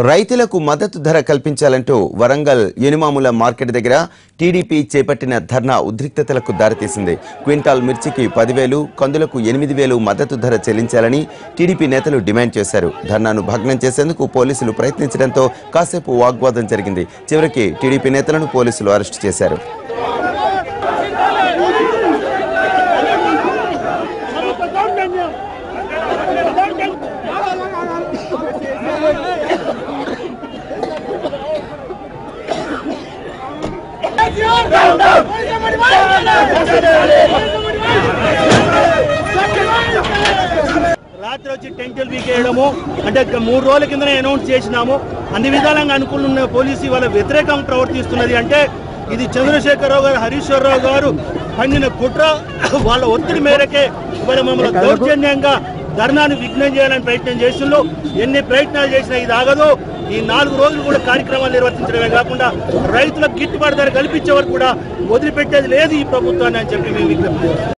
రైతులకు మద్దతు ధర కల్పించాలంటూ వరంగల్ ఎనిమాముల మార్కెట్ దగ్గర టీడీపీ చేపట్టిన ధర్నా ఉద్రిక్తతలకు దారితీసింది. క్వింటాల్ మిర్చికి 10,000, కందులకు 8,000 మద్దతు ధర చెల్లించాలని టీడీపీ నేతలు డిమాండ్ చేశారు. ధర్నాను భగ్నం చేసేందుకు పోలీసులు ప్రయత్నించడంతో కాసేపు వాగ్వాదం జరిగింది. చివరికి టీడీపీ నేతలను పోలీసులు అరెస్టు చేశారు. రాత్రి వచ్చి టెంటల్ వీకేయడము అంటే 3 రోజుల కిందనే అనౌన్స్ చేసినాము. అన్ని విధాలంగా అనుకూలంగా పోలీసు వాళ్ళ వ్యతిరేకంగా ప్రవర్తిస్తున్నది. అంటే ఇది చంద్రశేఖరరావు గారు, హరీశ్వరరావు గారు పండిన కుట్ర. వాళ్ళ ఒత్తిడి మేరకే ఇవాళ మమ్మల్ని దౌర్జన్యంగా ధర్నాను విఘ్నం చేయాలని ప్రయత్నం చేస్తున్నారు. ఎన్ని ప్రయత్నాలు చేసినా ఇది ఆగదు. ఈ 4 రోజులు కూడా కార్యక్రమాలు నిర్వర్తించడమే కాకుండా రైతులకు గిట్టుబాటు ధర కల్పించే వరకు కూడా వదిలిపెట్టేది లేదు ఈ ప్రభుత్వాన్ని అని చెప్పి మేము విజ్ఞప్తి చేస్తాం.